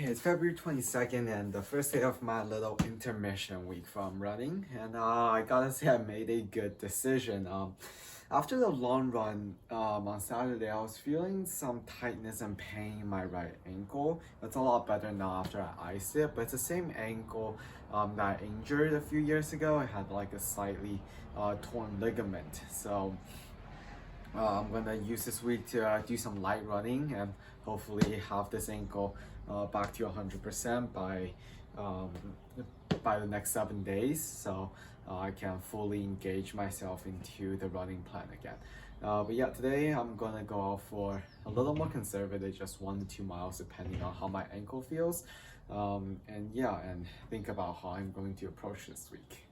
Okay, it's February 22nd and the first day of my little intermission week from running. And I gotta say, I made a good decision. After the long run on Saturday, I was feeling some tightness and pain in my right ankle. It's a lot better now after I iced it, but it's the same ankle that I injured a few years ago. I had like a slightly torn ligament. So I'm gonna use this week to do some light running and hopefully have this ankle back to 100% um, by the next 7 days, so I can fully engage myself into the running plan again. But yeah, today I'm gonna go out for a little more conservative, just 1 to 2 miles depending on how my ankle feels, and yeah, and think about how I'm going to approach this week.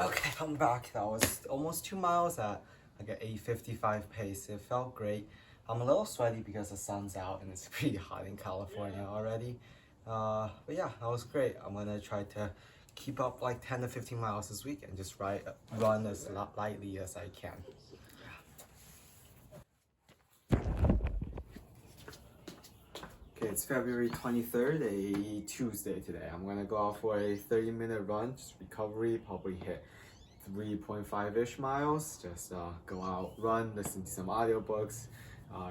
Okay, I'm back. That was almost 2 miles at like an 8:55 pace. It felt great. I'm a little sweaty because the sun's out and it's pretty hot in California already. But yeah, that was great. I'm gonna try to keep up like 10 to 15 miles this week and just run as lightly as I can. Okay, it's February 23rd, a Tuesday today. I'm gonna go out for a 30-minute run, just recovery, probably hit 3.5-ish miles. Just go out, run, listen to some audiobooks,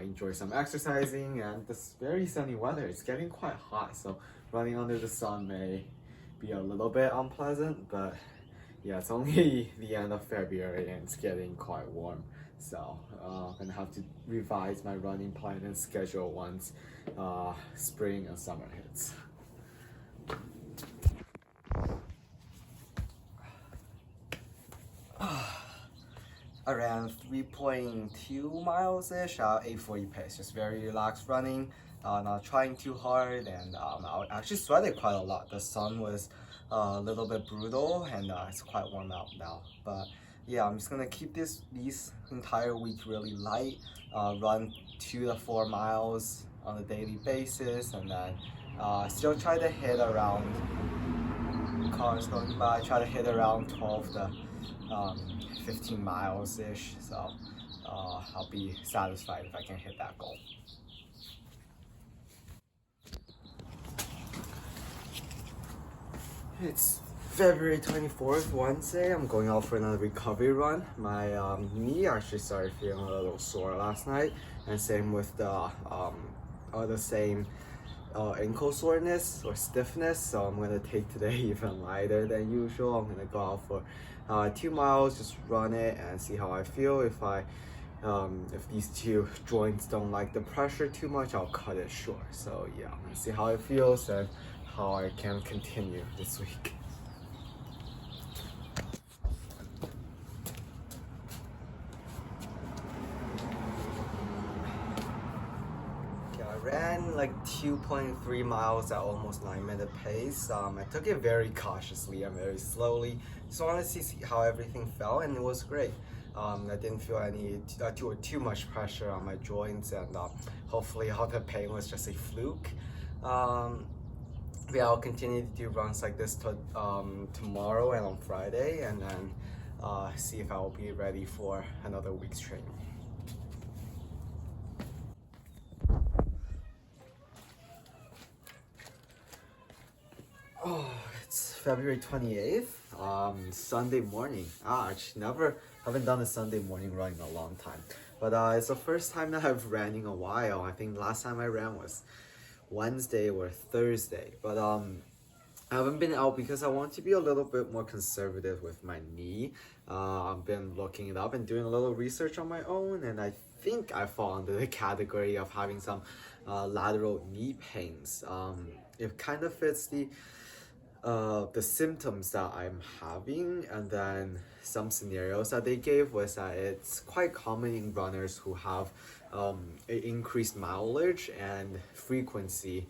enjoy some exercising, and this very sunny weather. It's getting quite hot, so running under the sun may be a little bit unpleasant, but yeah, it's only the end of February and it's getting quite warm. So I'm gonna have to revise my running plan and schedule once spring and summer hits. Around 3.2 miles-ish, 8:40 pace, just very relaxed running, not trying too hard, and I actually sweated quite a lot. The sun was a little bit brutal, and it's quite warm out now. But yeah, I'm just gonna keep these entire week really light, run 2 to 4 miles on a daily basis, and then still try to hit around, cars going by, try to hit around 12 to 15 miles-ish, so I'll be satisfied if I can hit that goal. It's February 24th, Wednesday. I'm going out for another recovery run. My knee actually started feeling a little sore last night, and same with the same ankle soreness or stiffness, so I'm gonna take today even lighter than usual. I'm gonna go out for 2 miles, just run it and see how I feel. If these two joints don't like the pressure too much, I'll cut it short. So yeah, I'm gonna see how it feels and how I can continue this week. I ran like 2.3 miles at almost 9-minute pace. I took it very cautiously and very slowly. Just wanted to see how everything felt, and it was great. I didn't feel too much pressure on my joints, and hopefully all the pain was just a fluke. Yeah, I'll continue to do runs like this tomorrow and on Friday, and then see if I will be ready for another week's training. Oh, it's February 28th, Sunday morning. Actually haven't done a Sunday morning run in a long time. But it's the first time that I've ran in a while. I think last time I ran was Wednesday or Thursday. But I haven't been out because I want to be a little bit more conservative with my knee. I've been looking it up and doing a little research on my own, and I think I fall under the category of having some lateral knee pains. It kind of fits the symptoms that I'm having, and then some scenarios that they gave was that it's quite common in runners who have increased mileage and frequency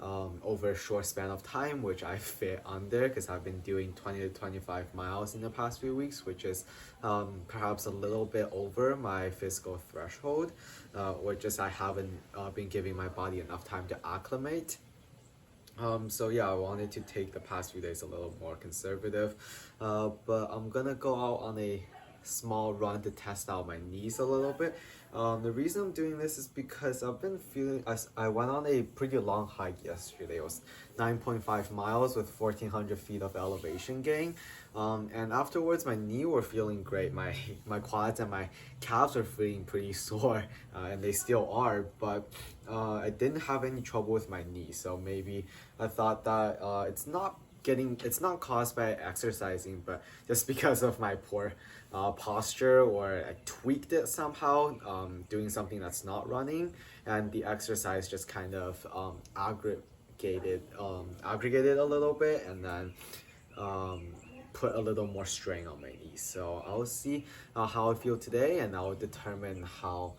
over a short span of time, which I fit under because I've been doing 20 to 25 miles in the past few weeks, which is perhaps a little bit over my physical threshold, or just I haven't been giving my body enough time to acclimate. So yeah, I wanted to take the past few days a little more conservative, but I'm gonna go out on a small run to test out my knees a little bit. The reason I'm doing this is because I've been feeling, I went on a pretty long hike yesterday. It was 9.5 miles with 1400 feet of elevation gain. And afterwards, my knee were feeling great. My quads and my calves are feeling pretty sore, and they still are, but I didn't have any trouble with my knee. So maybe I thought that it's not caused by exercising, but just because of my poor posture, or I tweaked it somehow, doing something that's not running, and the exercise just kind of aggregated a little bit, and then put a little more strain on my knees. So I'll see how I feel today, and I'll determine how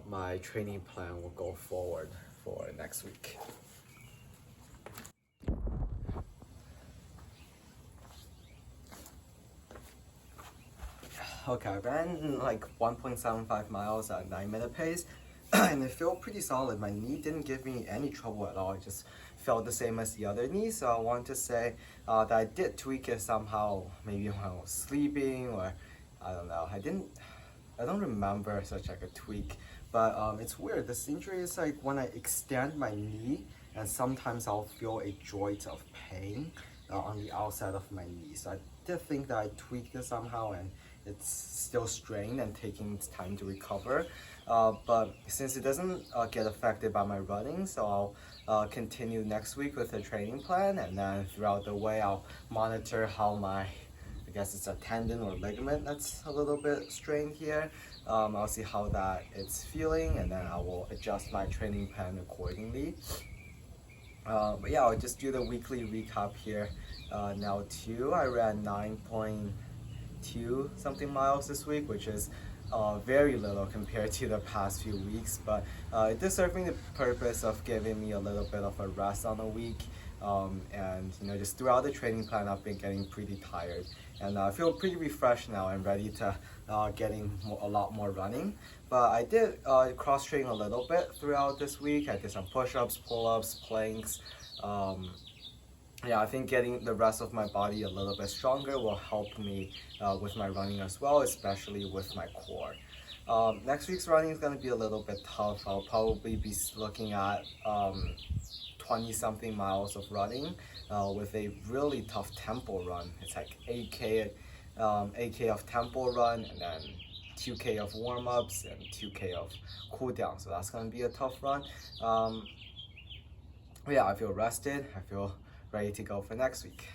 my training plan will go forward for next week. Okay, I ran like 1.75 miles at 9-minute pace, and it felt pretty solid. My knee didn't give me any trouble at all. It just felt the same as the other knee. So I want to say that I did tweak it somehow, maybe when I was sleeping, or I don't know. I don't remember such like a tweak, but it's weird. This injury is like when I extend my knee, and sometimes I'll feel a joint of pain on the outside of my knee. So I did think that I tweaked it somehow, and it's still strained and taking its time to recover. But since it doesn't get affected by my running, so I'll continue next week with the training plan, and then throughout the way I'll monitor how I guess it's a tendon or ligament that's a little bit strained here. I'll see how that it's feeling, and then I will adjust my training plan accordingly. But yeah, I'll just do the weekly recap here now too. I ran 9.2 something miles this week, which is very little compared to the past few weeks, but it is serving the purpose of giving me a little bit of a rest on the week. And just throughout the training plan, I've been getting pretty tired, and I feel pretty refreshed now and ready to getting a lot more running. But I did cross train a little bit throughout this week. I did some push-ups, pull-ups, planks. Yeah, I think getting the rest of my body a little bit stronger will help me with my running as well, especially with my core. Next week's running is going to be a little bit tough. I'll probably be looking at 20-something miles of running with a really tough tempo run. It's like 8K of tempo run, and then 2K of warm-ups and 2K of cool down. So that's going to be a tough run. Yeah, I feel rested. I feel ready to go for next week.